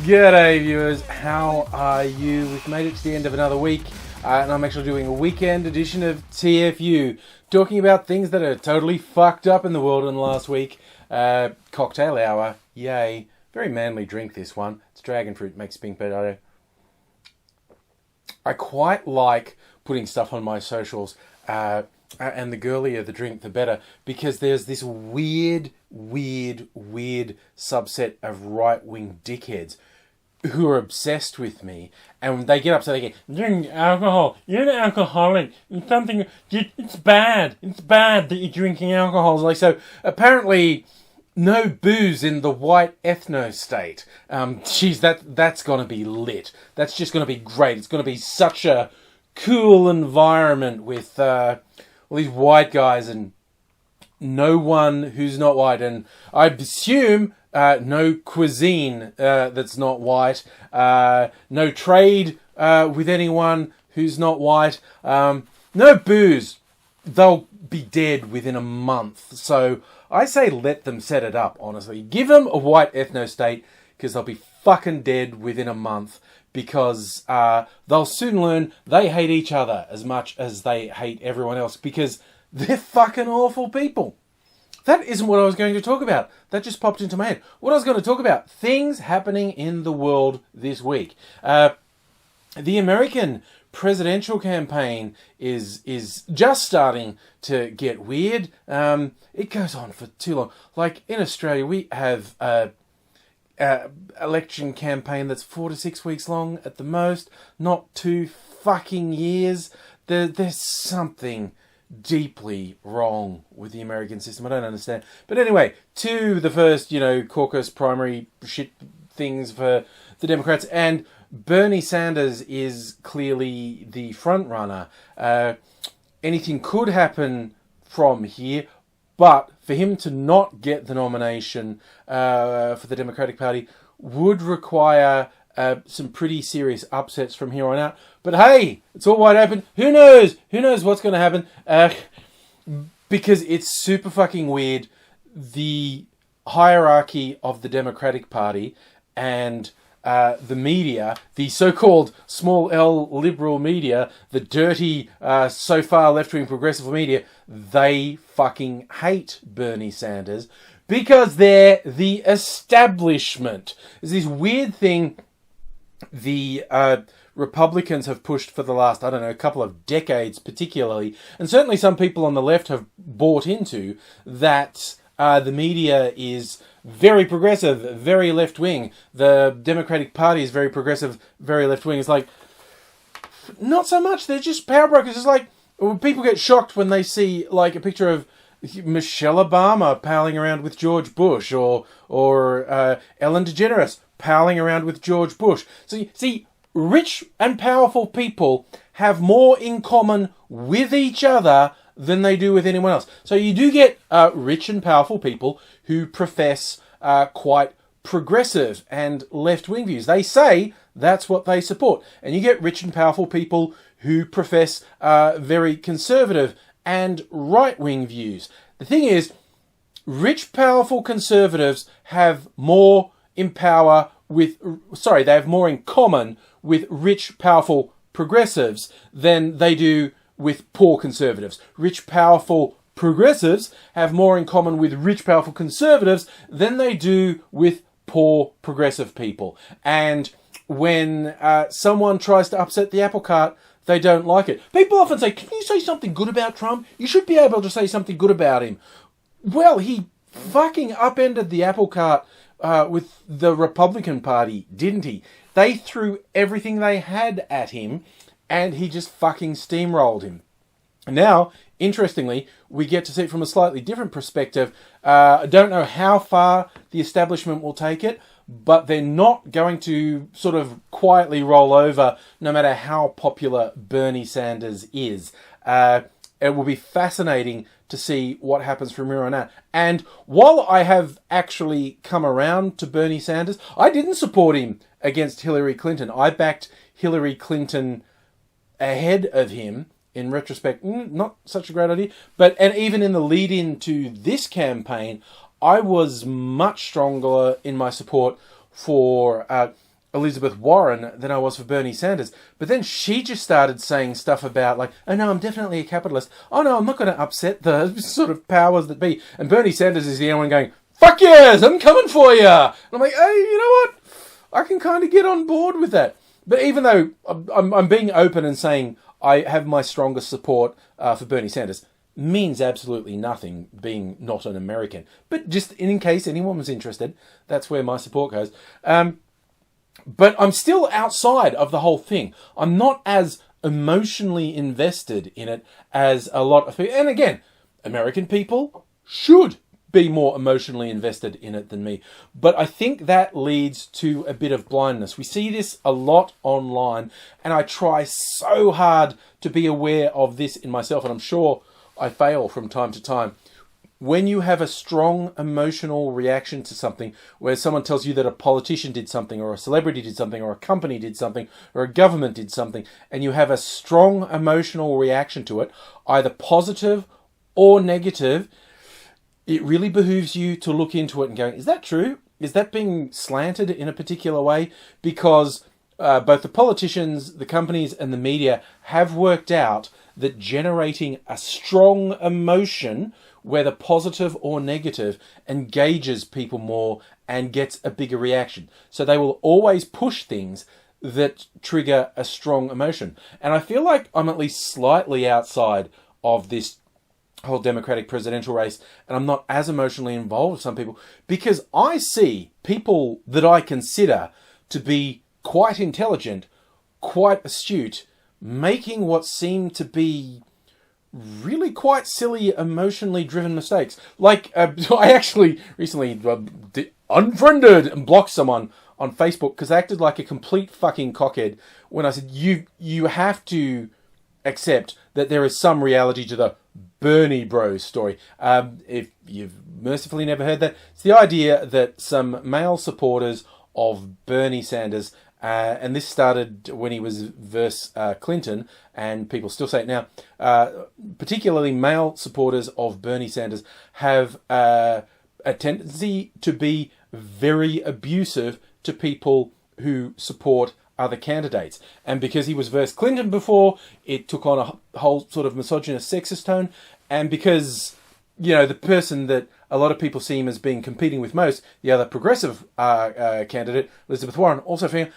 G'day viewers, how are you? We've made it to the end of another week, and I'm actually doing a weekend edition of TFU, talking about things that are totally fucked up in the world in the last week. Cocktail hour, yay. Very manly drink, this one. It's dragon fruit, makes pink potato. I quite like putting stuff on my socials, and the girlier the drink, the better, because there's this weird subset of right-wing dickheads who are obsessed with me, and when they get upset, they go, "Drink alcohol. You're an alcoholic. It's bad. It's bad that you're drinking alcohol." Like, so apparently, no booze in the white ethno state. That's gonna be lit. That's just gonna be great. It's gonna be such a cool environment with all these white guys and no one who's not white, and I assume no cuisine that's not white, no trade with anyone who's not white, no booze. They'll be dead within a month. So I say let them set it up, honestly. Give them a white ethno state, because they'll be fucking dead within a month, because they'll soon learn they hate each other as much as they hate everyone else, because they're fucking awful people. That isn't what I was going to talk about. That just popped into my head. What I was going to talk about, things happening in the world this week. The American presidential campaign is just starting to get weird. It goes on for too long. Like in Australia, we have election campaign that's 4 to 6 weeks long at the most, not 2 fucking years. There's something deeply wrong with the American system. I don't understand. But anyway, to the first, caucus primary shit things for the Democrats, and Bernie Sanders is clearly the front runner. Anything could happen from here, but for him to not get the nomination for the Democratic Party would require some pretty serious upsets from here on out. But hey, it's all wide open. Who knows? Who knows what's going to happen? Because it's super fucking weird. The hierarchy of the Democratic Party and the media, the so-called small L liberal media, the dirty, so far left-wing progressive media, they fucking hate Bernie Sanders because they're the establishment. There's this weird thing the Republicans have pushed for the last, a couple of decades particularly, and certainly some people on the left have bought into, that the media is very progressive, very left-wing. The Democratic Party is very progressive, very left-wing. It's like, not so much. They're just power brokers. It's like, people get shocked when they see like a picture of Michelle Obama palling around with George Bush, or Ellen DeGeneres palling around with George Bush. So you see, rich and powerful people have more in common with each other than they do with anyone else. So you do get rich and powerful people who profess quite progressive and left-wing views. They say that's what they support. And you get rich and powerful people who profess very conservative and right-wing views. The thing is, rich, powerful conservatives have more in common with rich, powerful progressives than they do with poor conservatives. Rich, powerful progressives have more in common with rich, powerful conservatives than they do with poor progressive people. And when someone tries to upset the apple cart, they don't like it. People often say, "Can you say something good about Trump? You should be able to say something good about him." Well, he fucking upended the apple cart with the Republican Party, didn't he? They threw everything they had at him, and he just fucking steamrolled him. Now, interestingly, we get to see it from a slightly different perspective. I don't know how far the establishment will take it, but they're not going to sort of quietly roll over no matter how popular Bernie Sanders is. It will be fascinating to see what happens from here on out. And while I have actually come around to Bernie Sanders, I didn't support him against Hillary Clinton. I backed Hillary Clinton ahead of him. In retrospect, not such a great idea. And even in the lead-in to this campaign, I was much stronger in my support for Elizabeth Warren than I was for Bernie Sanders. But then she just started saying stuff about like, oh no, I'm definitely a capitalist. Oh no, I'm not going to upset the sort of powers that be. And Bernie Sanders is the only one going, fuck yes, I'm coming for you. And I'm like, hey, you know what? I can kind of get on board with that. But even though I'm being open and saying I have my strongest support for Bernie Sanders, means absolutely nothing being not an American. But just in case anyone was interested, that's where my support goes. But I'm still outside of the whole thing. I'm not as emotionally invested in it as a lot of people. And again, American people should be more emotionally invested in it than me. But I think that leads to a bit of blindness. We see this a lot online, and I try so hard to be aware of this in myself, and I'm sure I fail from time to time. When you have a strong emotional reaction to something, where someone tells you that a politician did something, or a celebrity did something, or a company did something, or a government did something, and you have a strong emotional reaction to it, either positive or negative, it really behooves you to look into it and go, is that true? Is that being slanted in a particular way? Because both the politicians, the companies, and the media have worked out that generating a strong emotion, whether positive or negative, engages people more and gets a bigger reaction. So they will always push things that trigger a strong emotion. And I feel like I'm at least slightly outside of this whole Democratic presidential race, and I'm not as emotionally involved as some people, because I see people that I consider to be quite intelligent, quite astute, making what seem to be really quite silly, emotionally driven mistakes. Like, I actually recently unfriended and blocked someone on Facebook because they acted like a complete fucking cockhead when I said, you have to accept that there is some reality to the Bernie bro story. If you've mercifully never heard that, it's the idea that some male supporters of Bernie Sanders, and this started when he was versus Clinton, and people still say it now, particularly male supporters of Bernie Sanders have a tendency to be very abusive to people who support other candidates. And because he was versus Clinton before, it took on a whole sort of misogynist, sexist tone. And because, you know, the person that a lot of people see him as being competing with most, the other progressive candidate, Elizabeth Warren, also female,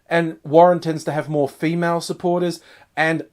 and Warren tends to have more female supporters. And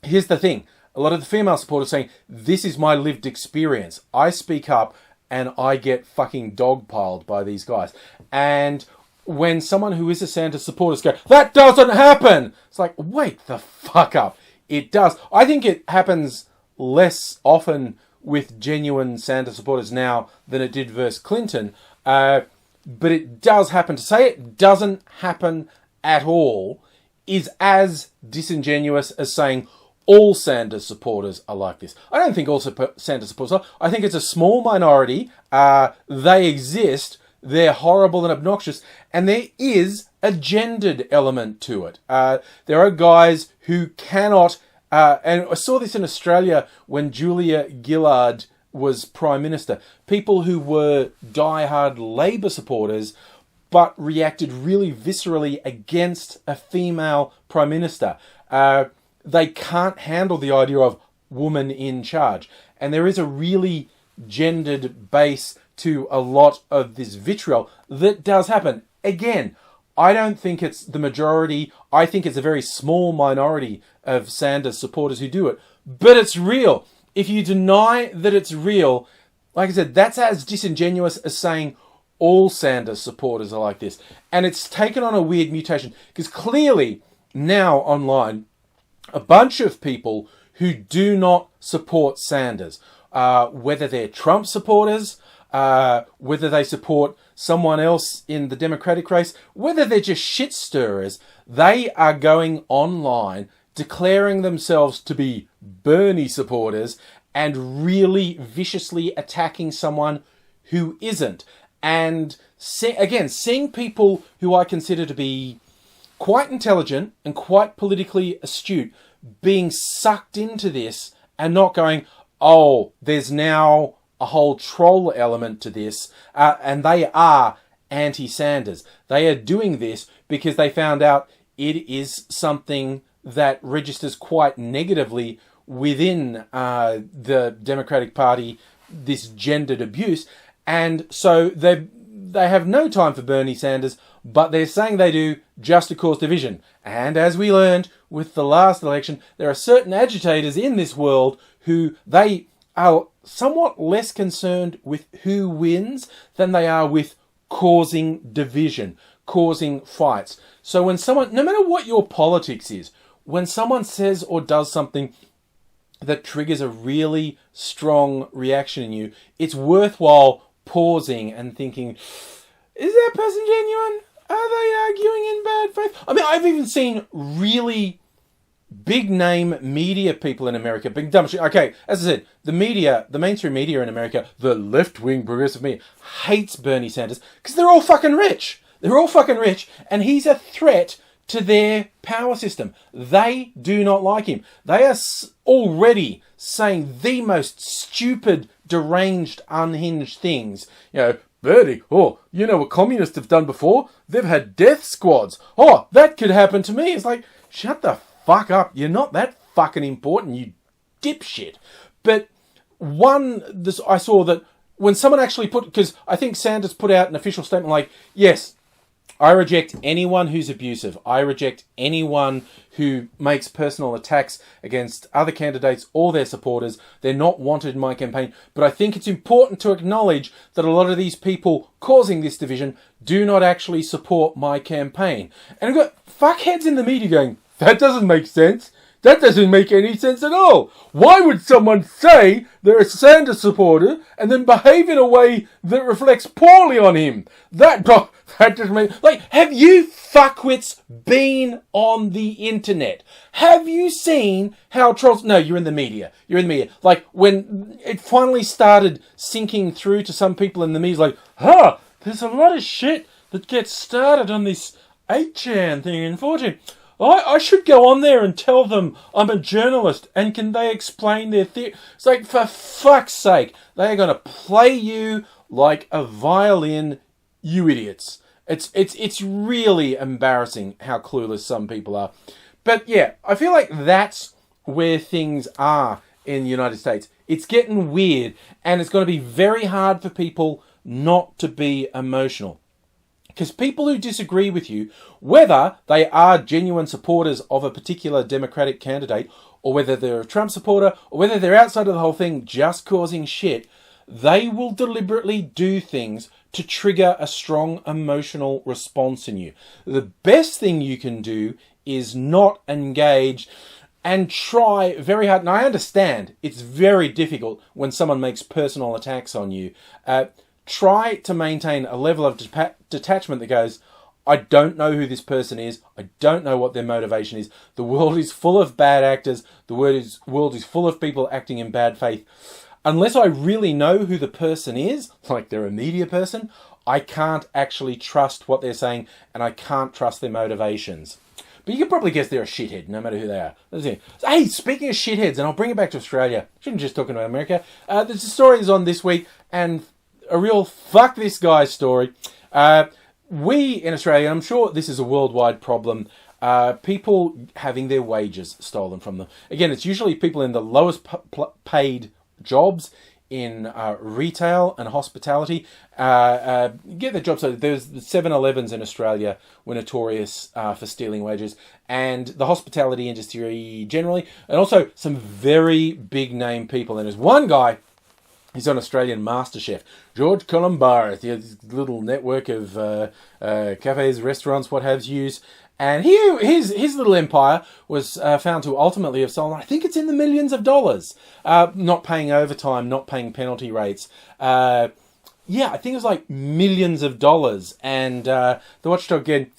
here's the thing, a lot of the female supporters saying, this is my lived experience. I speak up and I get fucking dogpiled by these guys. And when someone who is a Sanders supporter goes, that doesn't happen, it's like, wake the fuck up. It does. I think it happens less often with genuine Sanders supporters now than it did versus Clinton. But it does happen. To say it doesn't happen at all is as disingenuous as saying all Sanders supporters are like this. I don't think all Sanders supporters are. I think it's a small minority. They exist. They're horrible and obnoxious. And there is a gendered element to it. There are guys who cannot... and I saw this in Australia when Julia Gillard was Prime Minister. People who were diehard Labor supporters but reacted really viscerally against a female Prime Minister. They can't handle the idea of woman in charge. And there is a really gendered base to a lot of this vitriol that does happen. Again, I don't think it's the majority. I think it's a very small minority of Sanders supporters who do it. But it's real. If you deny that it's real, like I said, that's as disingenuous as saying all Sanders supporters are like this. And it's taken on a weird mutation. Because clearly, now online, a bunch of people who do not support Sanders, whether they're Trump supporters, whether they support someone else in the Democratic race, whether they're just shit stirrers, they are going online declaring themselves to be Bernie supporters and really viciously attacking someone who isn't. And again, seeing people who I consider to be quite intelligent and quite politically astute being sucked into this and not going, oh, there's now a whole troll element to this, and they are anti-Sanders. They are doing this because they found out it is something that registers quite negatively within the Democratic Party, this gendered abuse. And so they have no time for Bernie Sanders, but they're saying they do just to cause division. And as we learned with the last election, there are certain agitators in this world who they are somewhat less concerned with who wins than they are with causing division, causing fights. So when someone, no matter what your politics is, when someone says or does something that triggers a really strong reaction in you, it's worthwhile pausing and thinking, is that person genuine? Are they arguing in bad faith? I mean, I've even seen really big name media people in America, big dumb shit. Okay, as I said, the media, the mainstream media in America, the left-wing progressive media, hates Bernie Sanders because they're all fucking rich. They're all fucking rich, and he's a threat to their power system. They do not like him. They are already saying the most stupid, deranged, unhinged things. You know, Bernie, oh, you know what communists have done before? They've had death squads. Oh, that could happen to me. It's like, shut the fuck up. You're not that fucking important, you dipshit. But I saw that when someone actually because I think Sanders put out an official statement like, yes, I reject anyone who's abusive. I reject anyone who makes personal attacks against other candidates or their supporters. They're not wanted in my campaign. But I think it's important to acknowledge that a lot of these people causing this division do not actually support my campaign. And I've got fuckheads in the media going, that doesn't make sense. That doesn't make any sense at all. Why would someone say they're a Sanders supporter and then behave in a way that reflects poorly on him? That doesn't make... Like, have you fuckwits been on the internet? Have you seen how trolls... No, you're in the media. You're in the media. Like, when it finally started sinking through to some people in the media, like, there's a lot of shit that gets started on this 8chan thing in 4chan. I should go on there and tell them I'm a journalist and can they explain their theory? It's like, for fuck's sake, they are going to play you like a violin, you idiots. It's really embarrassing how clueless some people are. But yeah, I feel like that's where things are in the United States. It's getting weird and it's going to be very hard for people not to be emotional. Because people who disagree with you, whether they are genuine supporters of a particular Democratic candidate, or whether they're a Trump supporter, or whether they're outside of the whole thing just causing shit, they will deliberately do things to trigger a strong emotional response in you. The best thing you can do is not engage and try very hard. And I understand it's very difficult when someone makes personal attacks on you. Try to maintain a level of detachment that goes, I don't know who this person is. I don't know what their motivation is. The world is full of bad actors. The world is full of people acting in bad faith. Unless I really know who the person is, like they're a media person, I can't actually trust what they're saying and I can't trust their motivations. But you can probably guess they're a shithead, no matter who they are. Hey, speaking of shitheads, and I'll bring it back to Australia. Shouldn't just talking about America. There's a story that's on this week, and a real fuck this guy's story. We in Australia, I'm sure this is a worldwide problem, people having their wages stolen from them. Again, it's usually people in the lowest paid jobs in retail and hospitality get their jobs. So there's the 7-Elevens in Australia were notorious for stealing wages, and the hospitality industry generally, and also some very big name people. And there's one guy. He's on Australian MasterChef. George Columbaris, his little network of cafes, restaurants, what have yous. And his little empire was found to ultimately have stolen, I think it's in the millions of dollars. Not paying overtime, not paying penalty rates. I think it was like millions of dollars. And the watchdog again,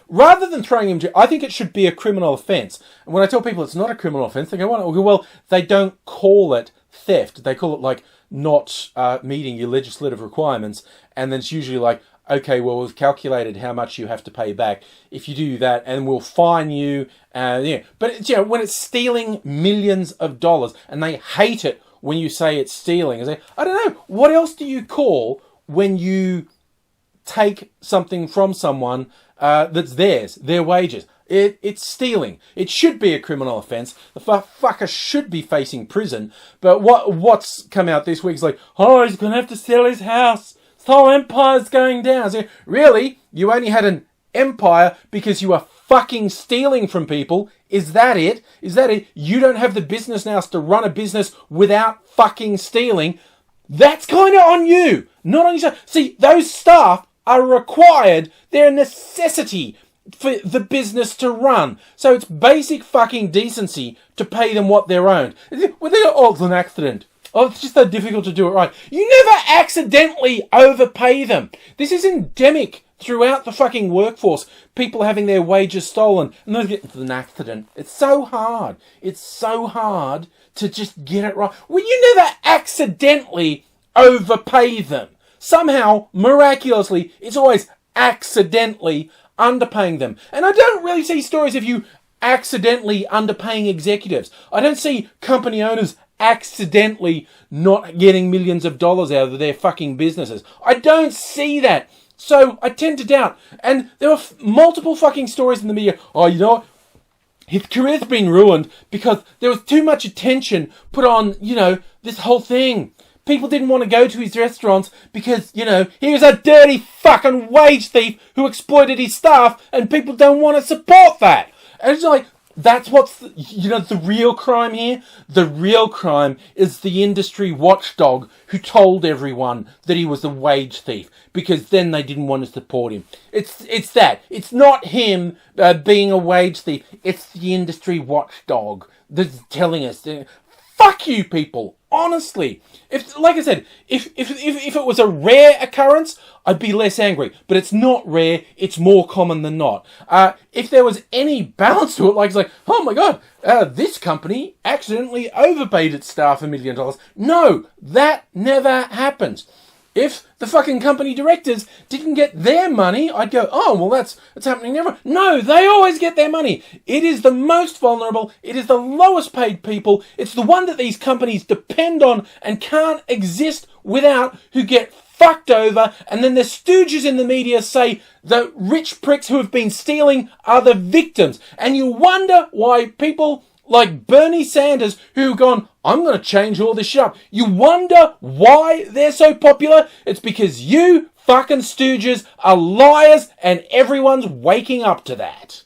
rather than throwing him to, I think it should be a criminal offence. And when I tell people it's not a criminal offence, they go, well, they don't call it theft. They call it like not meeting your legislative requirements, and then it's usually like, okay, well, we've calculated how much you have to pay back if you do that, and we'll fine you. But it's, when it's stealing millions of dollars, and they hate it when you say it's stealing. I don't know, what else do you call when you take something from someone that's theirs, their wages. It's stealing. It should be a criminal offence. The fucker should be facing prison. But what's come out this week is like, oh, he's going to have to sell his house. His whole empire's going down. So, really? You only had an empire because you were fucking stealing from people? Is that it? Is that it? You don't have the business now to run a business without fucking stealing? That's kind of on you, not on yourself. See, those staff are required. They're a necessity for the business to run. So it's basic fucking decency to pay them what they're owed. Well, it's an accident. Oh, it's just so difficult to do it right. You never accidentally overpay them. This is endemic throughout the fucking workforce. People having their wages stolen. And those get an accident. It's so hard. It's so hard to just get it right. Well, you never accidentally overpay them. Somehow, miraculously, it's always accidentally underpaying them. And I don't really see stories of you accidentally underpaying executives. I don't see company owners accidentally not getting millions of dollars out of their fucking businesses. I don't see that. So I tend to doubt. And there were multiple fucking stories in the media. Oh, you know what? His career's been ruined because there was too much attention put on, this whole thing. People didn't want to go to his restaurants because, he was a dirty fucking wage thief who exploited his staff, and people don't want to support that. And it's like, that's what's, the real crime here? The real crime is the industry watchdog who told everyone that he was a wage thief because then they didn't want to support him. It's that. It's not him being a wage thief. It's the industry watchdog that's telling us, fuck you people. Honestly, if it was a rare occurrence, I'd be less angry. But it's not rare; it's more common than not. If there was any balance to it, it's like, oh my god, this company accidentally overpaid its staff $1 million. No, that never happens. If the fucking company directors didn't get their money, I'd go, oh, well, that's happening never. No, they always get their money. It is the most vulnerable. It is the lowest paid people. It's the one that these companies depend on and can't exist without, who get fucked over. And then the stooges in the media say the rich pricks who have been stealing are the victims. And you wonder why people like Bernie Sanders, who've gone, I'm going to change all this shit up. You wonder why they're so popular? It's because you fucking stooges are liars and everyone's waking up to that.